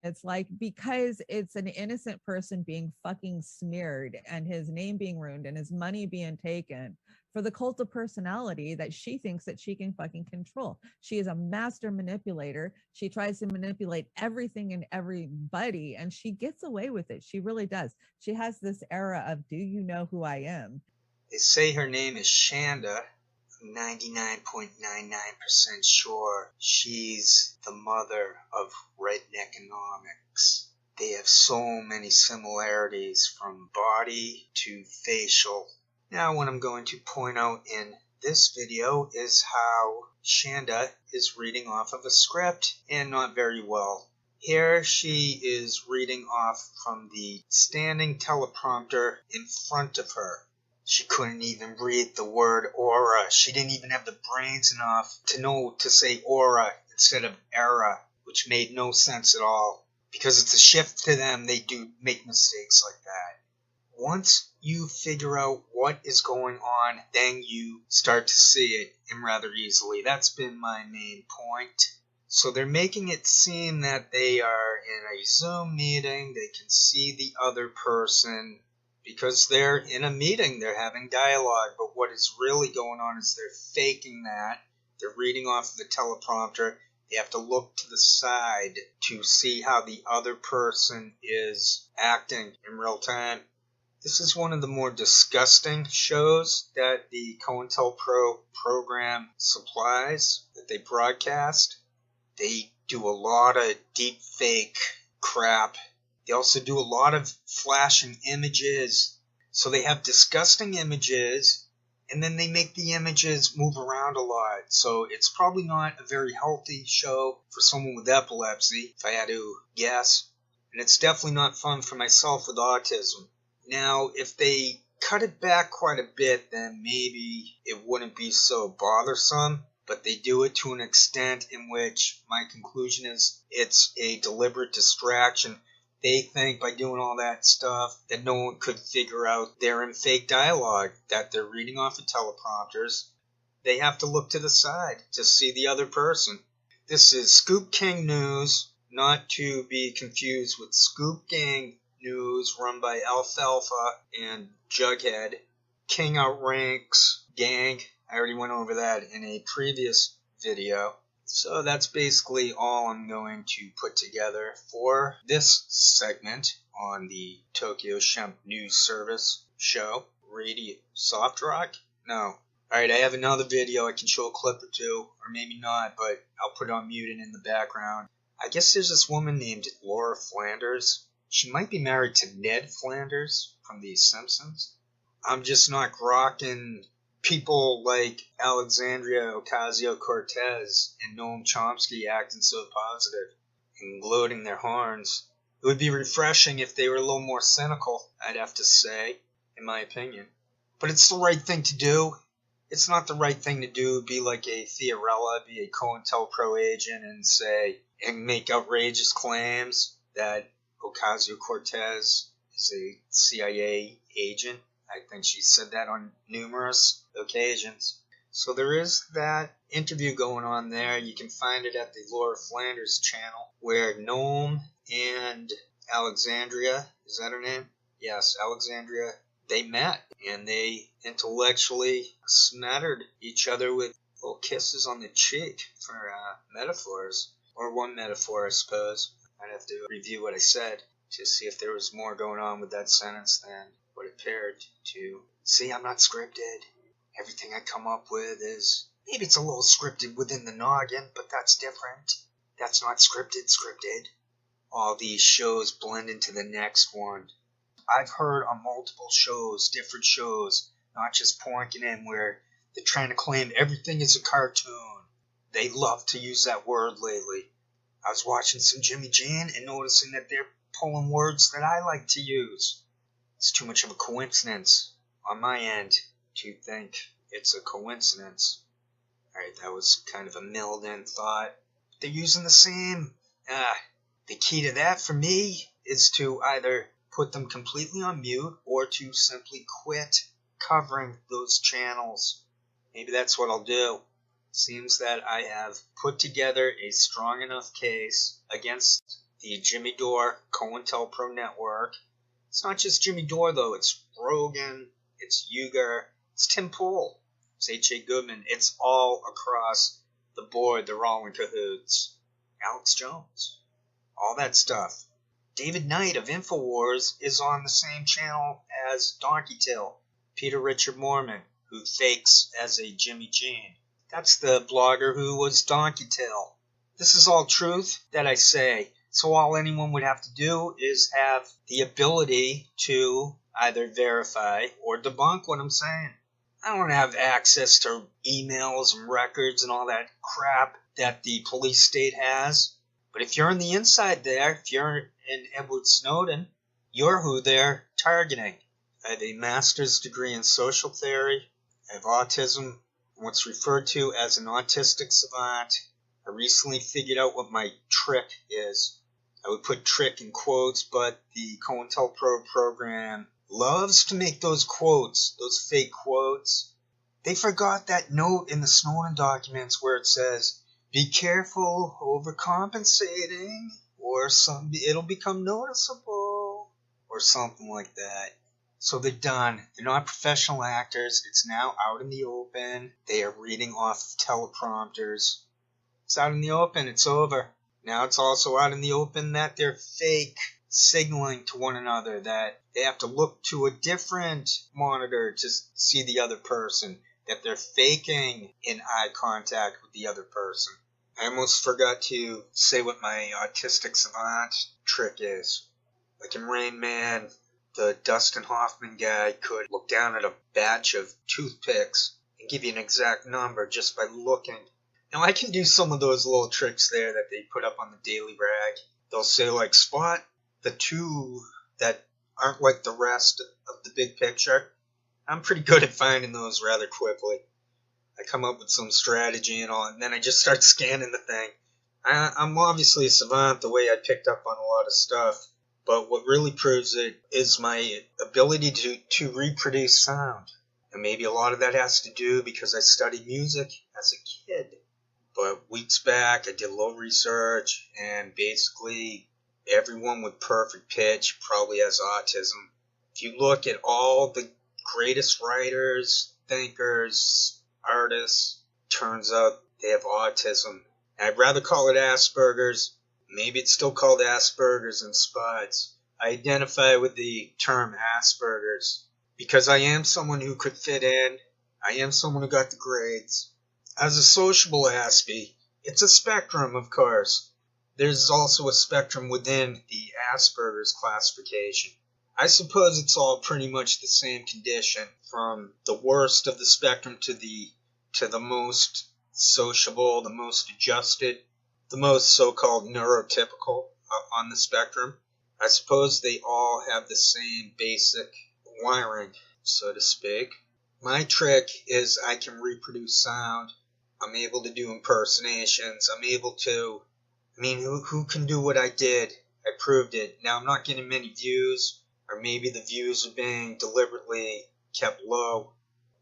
It's like, because it's an innocent person being fucking smeared and his name being ruined and his money being taken for the cult of personality that she thinks that she can fucking control. She is a master manipulator. She tries to manipulate everything and everybody, and she gets away with it. She really does. She has this era of, do you know who I am? They say her name is Shanda. I'm 99.99% sure she's the mother of redneckonomics. They have so many similarities from body to facial. Now what I'm going to point out in this video is how Shanda is reading off of a script, and not very well. Here she is reading off from the standing teleprompter in front of her. She couldn't even read the word aura. She didn't even have the brains enough to know to say aura instead of era, which made no sense at all. Because it's a shift to them, they do make mistakes like that. Once you figure out what is going on, then you start to see it, and rather easily. That's been my main point. So they're making it seem that they are in a Zoom meeting, they can see the other person, because they're in a meeting, they're having dialogue, but what is really going on is they're faking that. They're reading off of the teleprompter. They have to look to the side to see how the other person is acting in real time. This is one of the more disgusting shows that the COINTELPRO program supplies, that they broadcast. They do a lot of deep fake crap. They also do a lot of flashing images. So they have disgusting images, and then they make the images move around a lot. So it's probably not a very healthy show for someone with epilepsy, if I had to guess. And it's definitely not fun for myself with autism. Now, if they cut it back quite a bit, then maybe it wouldn't be so bothersome. But they do it to an extent in which my conclusion is it's a deliberate distraction. They think by doing all that stuff that no one could figure out they're in fake dialogue, that they're reading off of teleprompters. They have to look to the side to see the other person. This is Scoop King News, not to be confused with Scoop Gang News run by Alfalfa and Jughead. King outranks Gang. I already went over that in a previous video. So that's basically all I'm going to put together for this segment on the Tokyo Shemp News Service show. Radio Soft Rock? No. Alright, I have another video. I can show a clip or two, or maybe not, but I'll put it on mute and in the background. I guess there's this woman named Laura Flanders. She might be married to Ned Flanders from The Simpsons. I'm just not grokking people like Alexandria Ocasio-Cortez and Noam Chomsky acting so positive and gloating their horns. It would be refreshing if they were a little more cynical, I'd have to say, in my opinion. But it's the right thing to do. It's not the right thing to do, be like a Theorella, be a COINTELPRO agent and say, and make outrageous claims that Ocasio-Cortez is a CIA agent. I think she said that on numerous occasions. So there is that interview going on there. You can find it at the Laura Flanders channel, where Noam and Alexandria, is that her name? Yes, Alexandria, they met, and they intellectually smattered each other with little kisses on the cheek for metaphors. Or one metaphor, I suppose. I'd have to review what I said to see if there was more going on with that sentence than what it appeared to. See, I'm not scripted. Everything I come up with is, maybe it's a little scripted within the noggin, but that's different. That's not scripted. All these shows blend into the next one. I've heard on multiple shows, different shows, not just Pointing In, where they're trying to claim everything is a cartoon. They love to use that word lately. I was watching some Jimmy Jane and noticing that they're pulling words that I like to use. It's too much of a coincidence on my end to think it's a coincidence. Alright, that was kind of a milled in thought. They're using the same. The key to that for me is to either put them completely on mute or to simply quit covering those channels. Maybe that's what I'll do. Seems that I have put together a strong enough case against the Jimmy Dore COINTELPRO network. It's not just Jimmy Dore, though. It's Rogan, it's Uyghur, it's Tim Pool, it's H.A. Goodman. It's all across the board. They're all in cahoots. Alex Jones, all that stuff. David Knight of InfoWars is on the same channel as Donkey Till. Peter Richard Mormon, who fakes as a Jimmy Jean. That's the blogger who was Donkey Till. This is all truth that I say. So all anyone would have to do is have the ability to either verify or debunk what I'm saying. I don't have access to emails and records and all that crap that the police state has. But if you're on the inside there, if you're in Edward Snowden, you're who they're targeting. I have a master's degree in social theory. I have autism, what's referred to as an autistic savant. I recently figured out what my trick is. I would put trick in quotes, but the COINTELPRO program loves to make those quotes, those fake quotes. They forgot that note in the Snowden documents where it says, be careful overcompensating, or it'll become noticeable, or something like that. So they're done. They're not professional actors. It's now out in the open. They are reading off of teleprompters. It's out in the open. It's over. Now it's also out in the open that they're fake signaling to one another, that they have to look to a different monitor to see the other person, that they're faking in eye contact with the other person. I almost forgot to say what my autistic savant trick is. Like in Rain Man, the Dustin Hoffman guy could look down at a batch of toothpicks and give you an exact number just by looking. Now, I can do some of those little tricks there that they put up on the Daily Brag. They'll say, like, spot the two that aren't like the rest of the big picture. I'm pretty good at finding those rather quickly. I come up with some strategy and all, and then I just start scanning the thing. I'm obviously a savant the way I picked up on a lot of stuff, but what really proves it is my ability to reproduce sound. And maybe a lot of that has to do because I studied music as a kid. But weeks back, I did a little research, and basically everyone with perfect pitch probably has autism. If you look at all the greatest writers, thinkers, artists, turns out they have autism. And I'd rather call it Asperger's. Maybe it's still called Asperger's and Spots. I identify with the term Asperger's because I am someone who could fit in. I am someone who got the grades. As a sociable Aspie, it's a spectrum, of course. There's also a spectrum within the Asperger's classification. I suppose it's all pretty much the same condition, from the worst of the spectrum to the most sociable, the most adjusted, the most so-called neurotypical on the spectrum. I suppose they all have the same basic wiring, so to speak. My trick is I can reproduce sound. I'm able to do impersonations. I'm able to... who can do what I did? I proved it. Now, I'm not getting many views, or maybe the views are being deliberately kept low,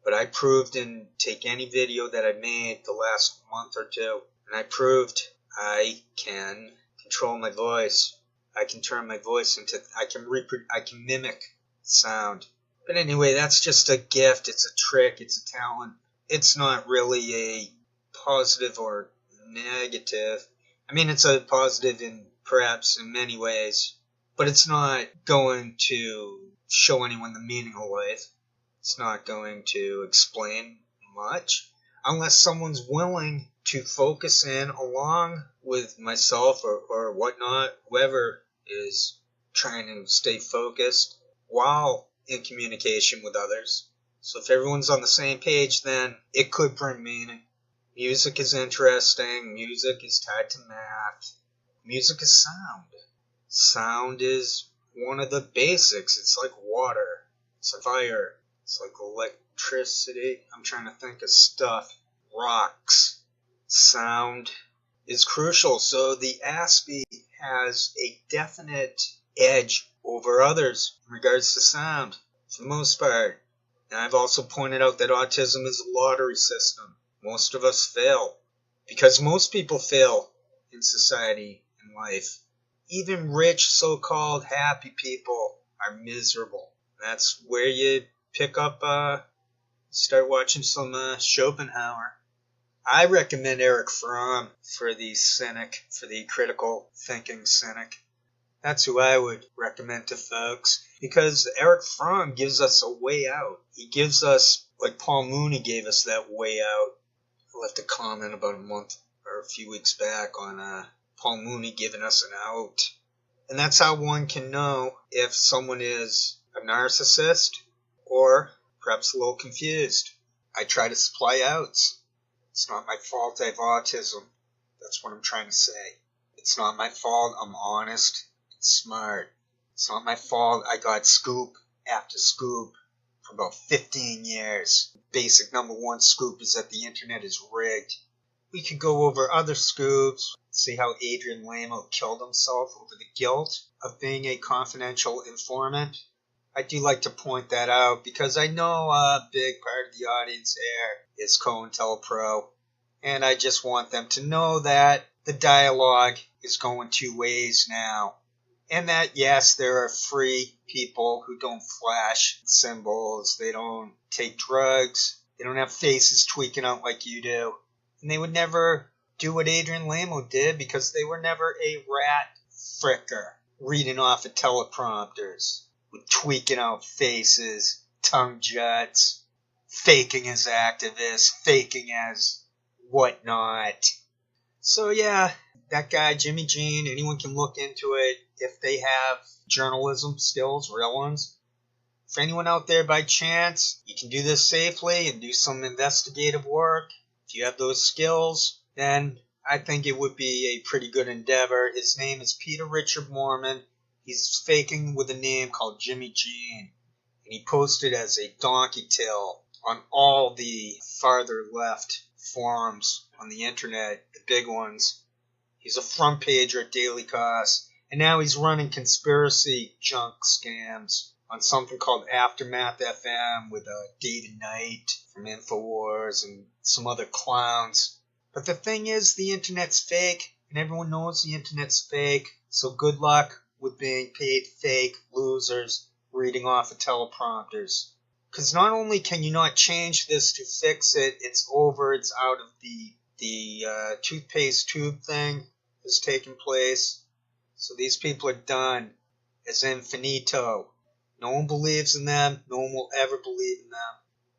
but I proved in take any video that I made the last month or two, and I proved I can control my voice. I can turn my voice into... I can mimic sound. But anyway, that's just a gift. It's a trick. It's a talent. It's not really a positive or negative. It's a positive perhaps in many ways, but it's not going to show anyone the meaning of life. It's not going to explain much unless someone's willing to focus in along with myself or whatnot, whoever is trying to stay focused while in communication with others. So if everyone's on the same page, then it could bring meaning. Music is interesting. Music is tied to math. Music is sound. Sound is one of the basics. It's like water. It's like fire. It's like electricity. I'm trying to think of stuff. Rocks. Sound is crucial. So the Aspie has a definite edge over others in regards to sound, for the most part. And I've also pointed out that autism is a lottery system. Most of us fail. Because most people fail in society, in life. Even rich, so-called happy people are miserable. That's where you pick up, start watching some Schopenhauer. I recommend Eric Fromm for the critical thinking cynic. That's who I would recommend to folks because Eric Fromm gives us a way out. He gives us, like Paul Mooney gave us that way out. I left a comment about a month or a few weeks back on Paul Mooney giving us an out. And that's how one can know if someone is a narcissist or perhaps a little confused. I try to supply outs. It's not my fault I have autism. That's what I'm trying to say. It's not my fault I'm honest and smart. It's not my fault I got scoop after scoop for about 15 years. Basic number one scoop is that the internet is rigged. We could go over other scoops, see how Adrian Lamo killed himself over the guilt of being a confidential informant. I do like to point that out because I know a big part of the audience here is COINTELPRO, and I just want them to know that the dialogue is going two ways now. And that, yes, there are free people who don't flash symbols, they don't take drugs, they don't have faces tweaking out like you do. And they would never do what Adrian Lamo did because they were never a rat fricker reading off of teleprompters with tweaking out faces, tongue juts, faking as activists, faking as whatnot. So yeah, that guy, Jimmy Jean, anyone can look into it if they have journalism skills, real ones. For anyone out there by chance, you can do this safely and do some investigative work. If you have those skills, then I think it would be a pretty good endeavor. His name is Peter Richard Mormon. He's faking with a name called Jimmy Jean. And he posted as a donkey tail on all the farther left forums on the internet, the big ones. He's a front pager at Daily Kos. And now he's running conspiracy junk scams on something called Aftermath FM with David Knight from InfoWars and some other clowns. But the thing is, the internet's fake, and everyone knows the internet's fake, so good luck with being paid fake losers reading off of teleprompters. Because not only can you not change this to fix it, it's over, it's out of the toothpaste tube thing has taken place. So these people are done, as in finito. No one believes in them. No one will ever believe in them.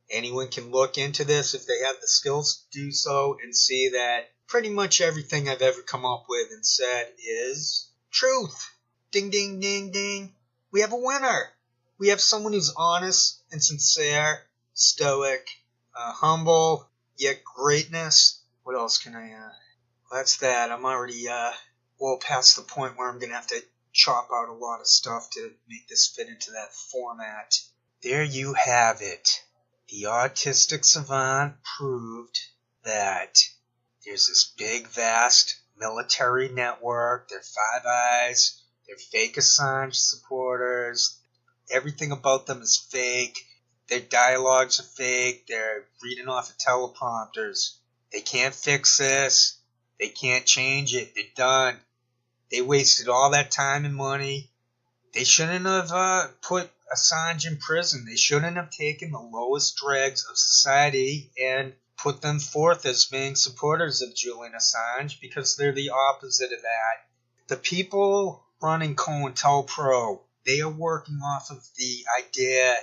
Anyone can look into this if they have the skills to do so and see that pretty much everything I've ever come up with and said is truth. Ding, ding, ding, ding. We have a winner. We have someone who's honest and sincere, stoic, humble, yet greatness. What else can I... Well, that's that. I'm already well past the point where I'm going to have to chop out a lot of stuff to make this fit into that format. There you have it. The autistic savant proved that there's this big, vast military network. They're Five Eyes. They're fake Assange supporters. Everything about them is fake. Their dialogues are fake. They're reading off of teleprompters. They can't fix this. They can't change it. They're done. They wasted all that time and money. They shouldn't have put Assange in prison. They shouldn't have taken the lowest dregs of society and put them forth as being supporters of Julian Assange because they're the opposite of that. The people running COINTELPRO, they are working off of the idea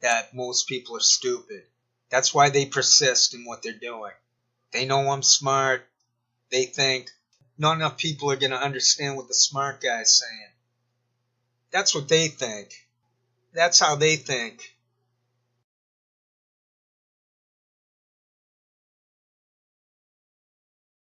that most people are stupid. That's why they persist in what they're doing. They know I'm smart. They think not enough people are going to understand what the smart guy's saying. That's what they think. That's how they think.